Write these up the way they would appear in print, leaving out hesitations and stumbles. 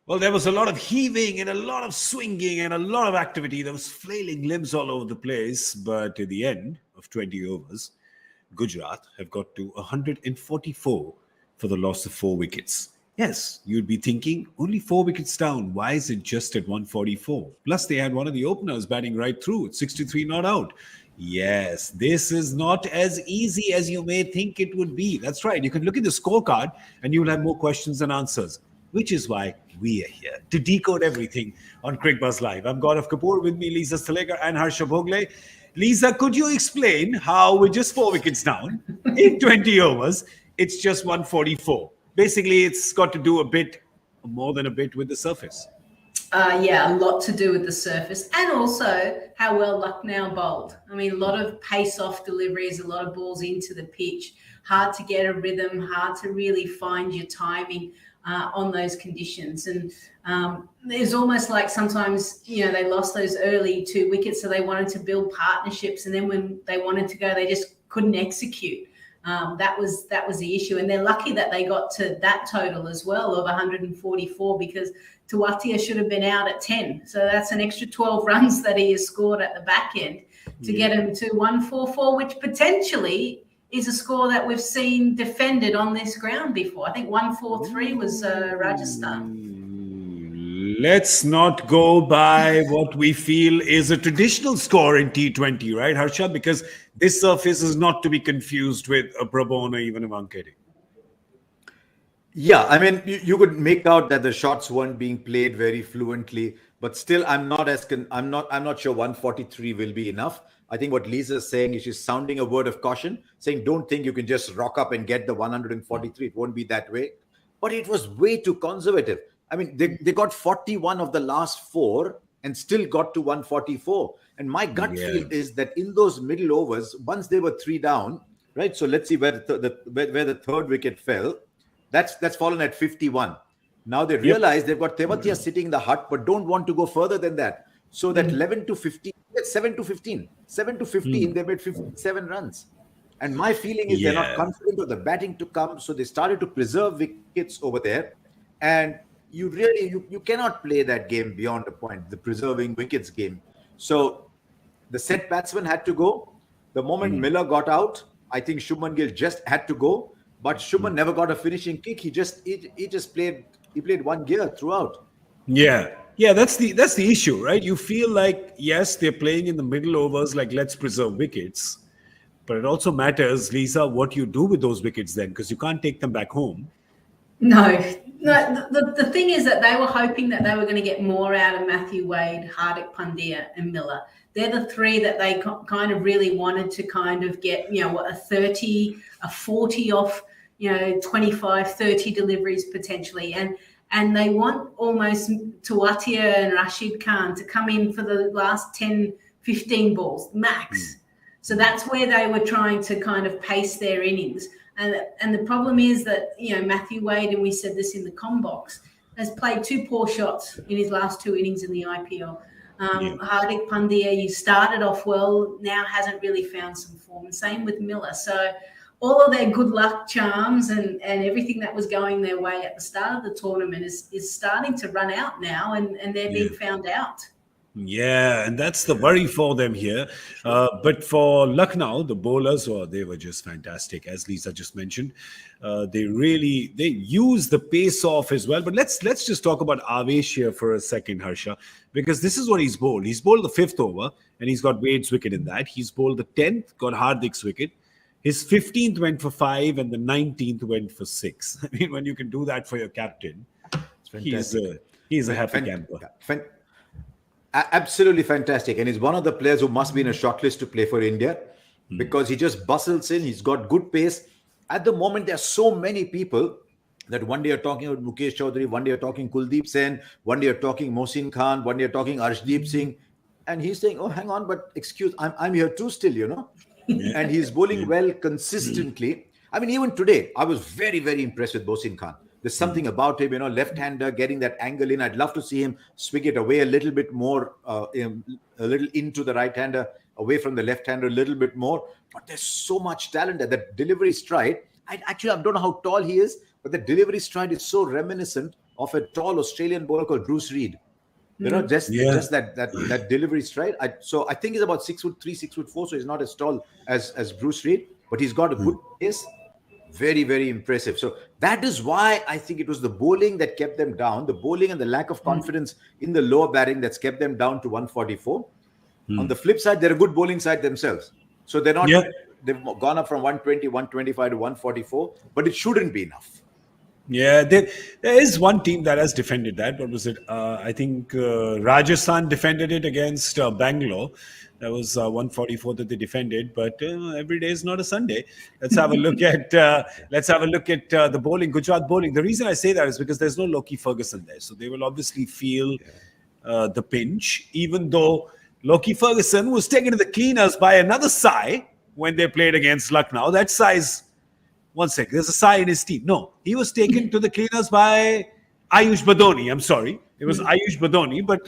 Well, there was a lot of heaving and a lot of swinging and a lot of activity. There was flailing limbs all over the place. But at the end of 20 overs, Gujarat have got to 144 for the loss of 4 wickets. Yes, you'd be thinking, only 4 wickets down. Why is it just at 144? Plus, they had one of the openers batting right through at 63 not out. Yes, this is not as easy as you may think it would be. That's right. You can look at the scorecard and you'll have more questions than answers, which is why we are here to decode everything on Cricbuzz Live. I'm Gaurav Kapur, with me Lisa Sthalekar and Harsha Bhogle. Lisa, could you explain how with just 4 wickets down in 20 overs, it's just 144? Basically, it's got to do a bit, more than a bit, with the surface. Yeah, a lot to do with the surface and also how well Lucknow bowled. I mean, a lot of pace-off deliveries, a lot of balls into the pitch, hard to get a rhythm, hard to really find your timing on those conditions. And it's almost like sometimes, they lost those early 2 wickets, so they wanted to build partnerships. And then when they wanted to go, they just couldn't execute. That was the issue. And they're lucky that they got to that total as well of 144, because Tawatia should have been out at 10. So that's an extra 12 runs that he has scored at the back end to get him to 144, which potentially is a score that we've seen defended on this ground before. I think 143 was Rajasthan. Let's not go by what we feel is a traditional score in T20, right, Harsha? Because this surface is not to be confused with a Brabon or even a Wankhede. Yeah, I mean, you could make out that the shots weren't being played very fluently, but still, I'm not sure 143 will be enough. I think what Lisa is saying is she's sounding a word of caution, saying don't think you can just rock up and get the 143. It won't be that way. But it was way too conservative. I mean, they got 41 of the last 4 and still got to 144. And my gut feel is that in those middle overs, once they were 3 down, right? So let's see where the third wicket fell. That's fallen at 51. Now they realize they've got Tewatia sitting in the hut, but don't want to go further than that. So that 11 to 15, 7 to 15, they made 57 runs. And my feeling is they're not confident of the batting to come. So they started to preserve wickets over there. And you cannot play that game beyond a point, the preserving wickets game. So the set batsman had to go. The moment Miller got out, I think Shubman Gill just had to go. But Shubman never got a finishing kick. He played one gear throughout. Yeah, that's the issue, right? You feel like, yes, they're playing in the middle overs, like let's preserve wickets. But it also matters, Lisa, what you do with those wickets then, because you can't take them back home. No. The thing is that they were hoping that they were going to get more out of Matthew Wade, Hardik Pandya and Miller. They're the 3 that they kind of really wanted to kind of get, a 30, a 40 off, 25, 30 deliveries potentially. And they want almost Tawatia and Rashid Khan to come in for the last 10, 15 balls, max. So that's where they were trying to kind of pace their innings. And the problem is that, Matthew Wade, and we said this in the com box, has played 2 poor shots in his last 2 innings in the IPL. Hardik Pandya, you started off well, now hasn't really found some form. And same with Miller. So all of their good luck charms and everything that was going their way at the start of the tournament is starting to run out now, and they're being found out. Yeah, and that's the worry for them here. But for Lucknow, the bowlers, they were just fantastic, as Lisa just mentioned. They use the pace off as well. But let's just talk about Avesh here for a second, Harsha, because this is what he's bowled. He's bowled the 5th over, and he's got Wade's wicket in that. He's bowled the 10th, got Hardik's wicket. His 15th went for 5, and the 19th went for 6. I mean, when you can do that for your captain, he's a happy camper. Absolutely fantastic. And he's one of the players who must be in a shortlist to play for India because he just bustles in. He's got good pace. At the moment, there are so many people that one day you're talking about Mukesh Chaudhary, one day you're talking Kuldeep Sen, one day you're talking Mohsin Khan, one day you're talking Arshdeep Singh. And he's saying, oh, hang on, but excuse, I'm here too still, And he's bowling well consistently. I mean, even today, I was very, very impressed with Mohsin Khan. There's something about him, left-hander, getting that angle in. I'd love to see him swing it away a little bit more, a little into the right-hander, away from the left-hander a little bit more. But there's so much talent at that delivery stride. I don't know how tall he is, but the delivery stride is so reminiscent of a tall Australian bowler called Bruce Reid. You know, just that delivery stride. So I think he's about 6'3", 6'4", so he's not as tall as Bruce Reid, but he's got a good pace. Very, very impressive. So that is why I think it was the bowling that kept them down. The bowling and the lack of confidence in the lower batting that's kept them down to 144. On the flip side, they're a good bowling side themselves. So they're not. They've gone up from 120, 125 to 144, but it shouldn't be enough. Yeah, there is one team that has defended that. What was it? I think Rajasthan defended it against Bangalore. That was 144 that they defended. But every day is not a Sunday. Let's have a look at the bowling, Gujarat bowling. The reason I say that is because there's no Loki Ferguson there, so they will obviously feel the pinch. Even though Loki Ferguson was taken to the cleaners by another Sai when they played against Lucknow. That Sai's. One second, there's a Sai in his team. No, he was taken to the cleaners by Ayush Badoni. I'm sorry. It was Ayush Badoni, but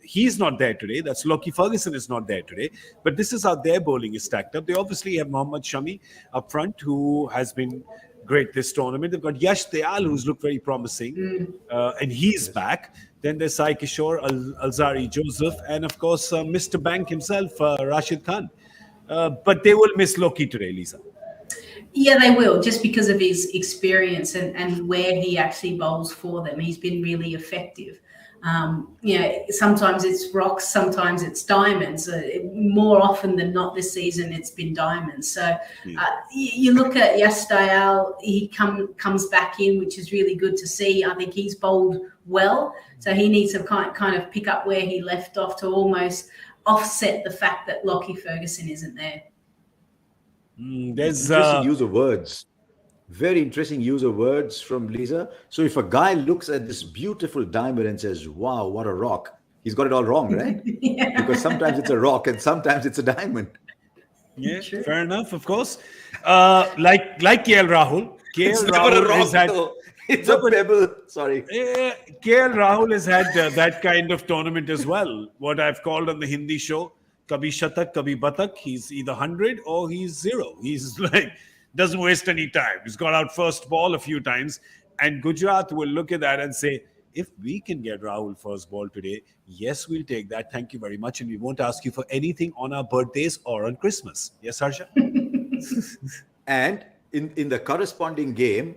he's not there today. That's Loki Ferguson is not there today. But this is how their bowling is stacked up. They obviously have Mohammad Shami up front, who has been great this tournament. They've got Yash Dayal, who's looked very promising, and he's back. Then there's Sai Kishore, Alzari Joseph, and of course, Mr. Bank himself, Rashid Khan. But they will miss Loki today, Lisa. Yeah, they will, just because of his experience and where he actually bowls for them. He's been really effective. Sometimes it's rocks, sometimes it's diamonds. More often than not this season, it's been diamonds. So you look at Yash Dayal, he comes back in, which is really good to see. I think he's bowled well. So he needs to kind of pick up where he left off to almost offset the fact that Lockie Ferguson isn't there. There's interesting use of words. Very interesting use of words from Lisa. So if a guy looks at this beautiful diamond and says, wow, what a rock, he's got it all wrong, right? Because sometimes it's a rock and sometimes it's a diamond. Yeah, fair enough, of course. Like KL Rahul. It's never a rock, though. It's a pebble. Sorry. KL Rahul has had that kind of tournament as well. What I've called on the Hindi show, Kabhi Shatak, Kabhi Batak. He's either 100 or he's 0. He's like, doesn't waste any time. He's got out first ball a few times. And Gujarat will look at that and say, if we can get Rahul first ball today, yes, we'll take that. Thank you very much. And we won't ask you for anything on our birthdays or on Christmas. Yes, Harsha? And in the corresponding game,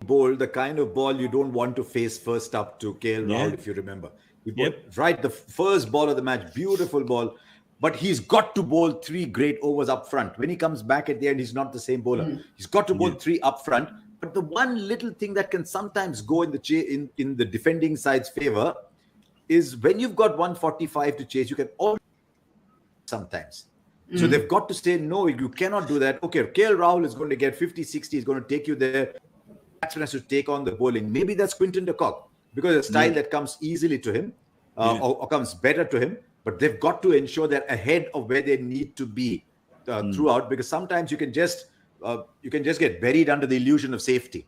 bowl the kind of ball you don't want to face first up to KL Rahul, if you remember. He bowled right the first ball of the match, beautiful ball. But he's got to bowl 3 great overs up front. When he comes back at the end, he's not the same bowler. He's got to bowl 3 up front. But the one little thing that can sometimes go in the defending side's favor is when you've got 145 to chase, you can always sometimes. So they've got to say, no, you cannot do that. Okay, KL Rahul is going to get 50, 60. He's going to take you there. Batsman has to take on the bowling. Maybe that's Quinton de Kock because a style that comes easily to him or comes better to him. But they've got to ensure they're ahead of where they need to be throughout, because sometimes you can just get buried under the illusion of safety.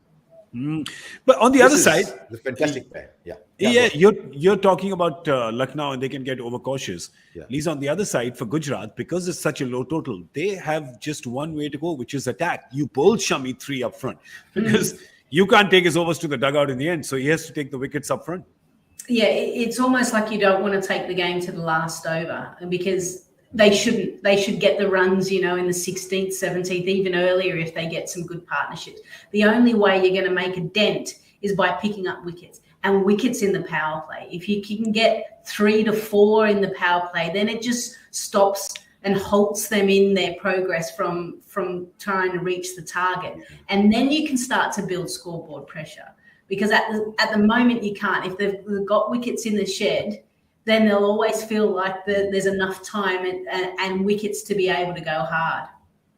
But on the other side, the fantastic pair. You're talking about Lucknow and they can get overcautious. Lisa, on the other side, for Gujarat, because it's such a low total, they have just one way to go, which is attack. You bowl Shami 3 up front because you can't take his overs to the dugout in the end, so he has to take the wickets up front. Yeah, it's almost like you don't want to take the game to the last over because they shouldn't. They should get the runs, in the 16th, 17th, even earlier if they get some good partnerships. The only way you're going to make a dent is by picking up wickets and wickets in the power play. If you can get 3 to 4 in the power play, then it just stops and halts them in their progress from trying to reach the target. And then you can start to build scoreboard pressure. Because at the moment you can't. If they've got wickets in the shed, then they'll always feel like there's enough time and wickets to be able to go hard.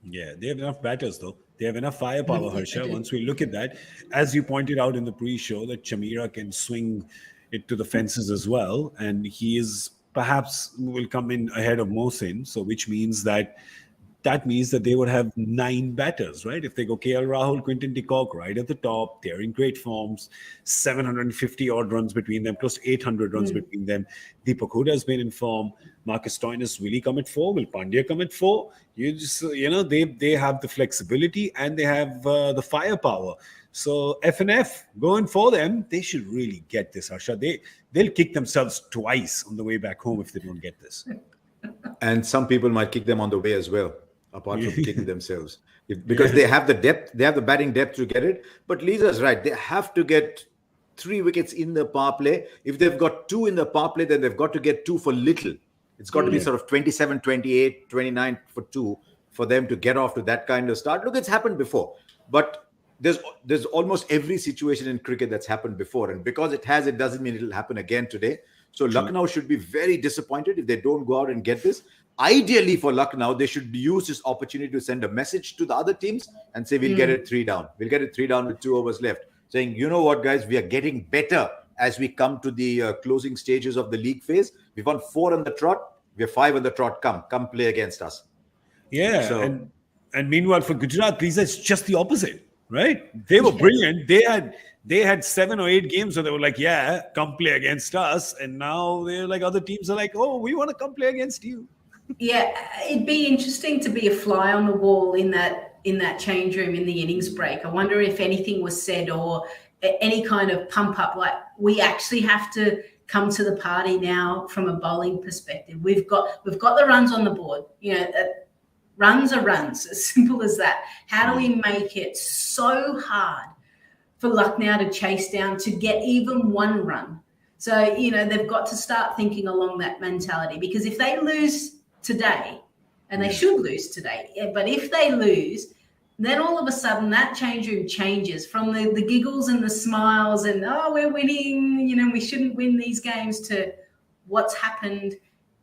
Yeah, they have enough batters though. They have enough firepower, Harsha. Once we look at that, as you pointed out in the pre-show, that Chamira can swing it to the fences as well. And he is perhaps will come in ahead of Mohsin. So which means that that means that they would have 9 batters, right? If they go KL Rahul, Quinton de Kock right at the top, they're in great forms, 750 odd runs between them, close to 800 runs between them. Deepak Huda has been in form. Marcus Stoinis, will he come at 4? Will Pandya come at 4? You just, they have the flexibility and they have the firepower. So F&F going for them, they should really get this, Harsha. They'll kick themselves twice on the way back home if they don't get this. And some people might kick them on the way as well, apart from kicking themselves. Because they have the depth, they have the batting depth to get it. But Lisa's right. They have to get 3 wickets in the power play. If they've got 2 in the power play, then they've got to get 2 for little. It's got to be sort of 27, 28, 29 for 2 for them to get off to that kind of start. Look, it's happened before. But there's almost every situation in cricket that's happened before. And because it has, it doesn't mean it'll happen again today. So Lucknow should be very disappointed if they don't go out and get this. Ideally for Lucknow, they should use this opportunity to send a message to the other teams and say, we'll get it 3 down. We'll get it 3 down with 2 overs left. Saying, you know what, guys, we are getting better as we come to the closing stages of the league phase. We've won 4 on the trot. We're 5 on the trot. Come play against us. Yeah. So, and meanwhile, for Gujarat, Lisa, it's just the opposite. Right? They were brilliant. They had 7 or 8 games where they were like, yeah, come play against us. And now they're like, other teams are like, oh, we want to come play against you. Yeah, it'd be interesting to be a fly on the wall in that change room in the innings break. I wonder if anything was said or any kind of pump up, like we actually have to come to the party now from a bowling perspective. We've got the runs on the board. Runs are runs, as simple as that. How do we make it so hard for Lucknow to chase down to get even 1 run? So, they've got to start thinking along that mentality, because if they lose today, and they should lose today, but if they lose, then all of a sudden that change room changes from the giggles and the smiles and, oh, we're winning, we shouldn't win these games, to what's happened.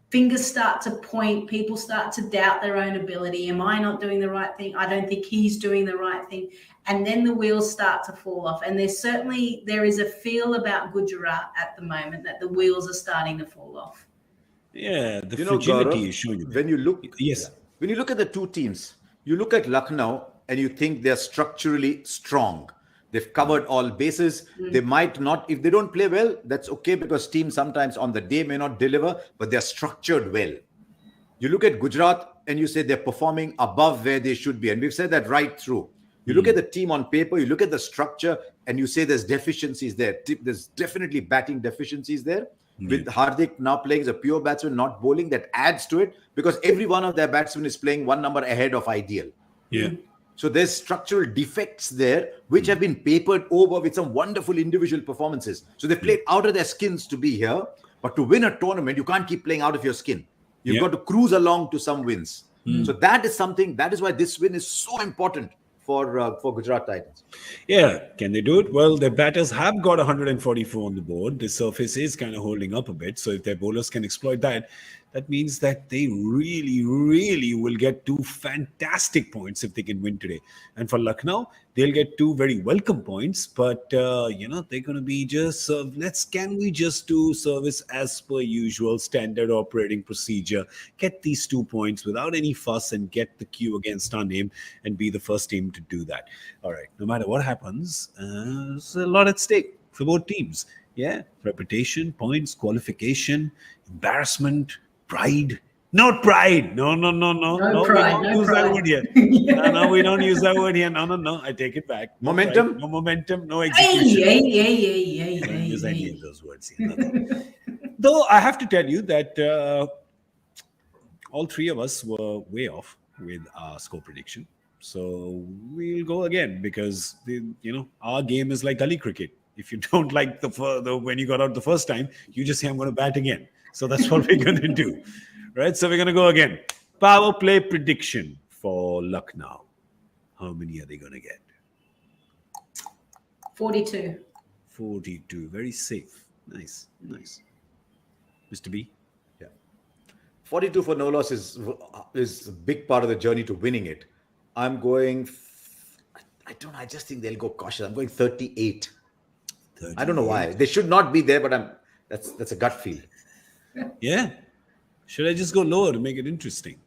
Fingers start to point, people start to doubt their own ability. Am I not doing the right thing? I don't think he's doing the right thing. And then the wheels start to fall off. And there is a feel about Gujarat at the moment that the wheels are starting to fall off. Yeah, the fragility Gaurav, is showing. When you look at the 2 teams, you look at Lucknow and you think they're structurally strong. They've covered all bases. They might not, if they don't play well, that's okay, because teams sometimes on the day may not deliver, but they're structured well. You look at Gujarat and you say they're performing above where they should be. And we've said that right through. You look at the team on paper, you look at the structure, and you say there's deficiencies there. There's definitely batting deficiencies there. With Hardik now playing as a pure batsman, not bowling, that adds to it, because every one of their batsmen is playing 1 number ahead of ideal. Yeah. So there's structural defects there, which have been papered over with some wonderful individual performances. So they played out of their skins to be here. But to win a tournament, you can't keep playing out of your skin. You've got to cruise along to some wins. So that is why this win is so important for Gujarat Titans. Yeah, can they do it? Well, their batters have got 144 on the board. The surface is kind of holding up a bit. So if their bowlers can exploit that, that means that they really, really will get 2 fantastic points if they can win today. And for Lucknow, they'll get 2 very welcome points. But, they're going to be just, can we just do service as per usual, standard operating procedure, get these 2 points without any fuss and get the queue against our name and be the first team to do that. All right, no matter what happens, there's a lot at stake for both teams. Yeah, reputation, points, qualification, embarrassment, pride. Not pride. No. No pride. We don't use that word here. No, we don't use that word here. No. I take it back. No Momentum? Pride, no momentum. No execution. Hey. I don't use any of those words here. Though I have to tell you that all 3 of us were way off with our score prediction. So we'll go again, because our game is like gully cricket. If you don't like the when you got out the first time, you just say, I'm going to bat again. So that's what we're going to do. Right? So we're going to go again. Power play prediction for Lucknow. How many are they going to get? 42. 42. Very safe. Nice. Mr. B? Yeah. 42 for no loss is a big part of the journey to winning it. I'm going, I just think they'll go cautious. I'm going 38. 38. I don't know why. They should not be there, but that's a gut feel. Yeah. Should I just go lower to make it interesting?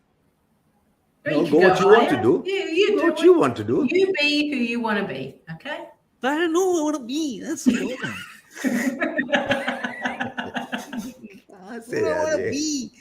No, can go what you want to higher. do. You Go do what you want to do. You be who you want to be. Okay. I don't know who I want to be. That's the problem. I Who do I want to be?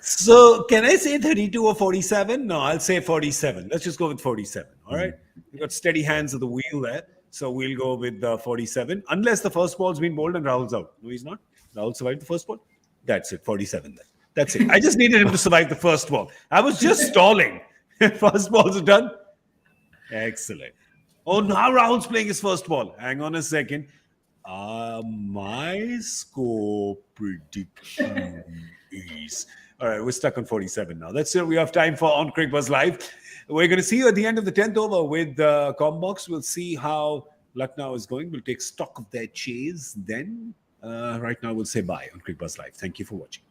So, can I say 32 or 47? No, I'll say 47. Let's just go with 47. All right. We've got steady hands of the wheel there. So, we'll go with 47. Unless the first ball's been bowled and Rahul's out. No, he's not. Rahul survived the first ball. That's it. 47 then. That's it. I just needed him to survive the first ball. I was just stalling. First balls are done. Excellent. Oh, now Rahul's playing his first ball. Hang on a second. My score prediction is... All right, we're stuck on 47 now. That's it. We have time for On Cricbuzz Live. We're going to see you at the end of the 10th over with Combox. We'll see how Lucknow is going. We'll take stock of their chase. Then, right now, we'll say bye on Cricbuzz Live. Thank you for watching.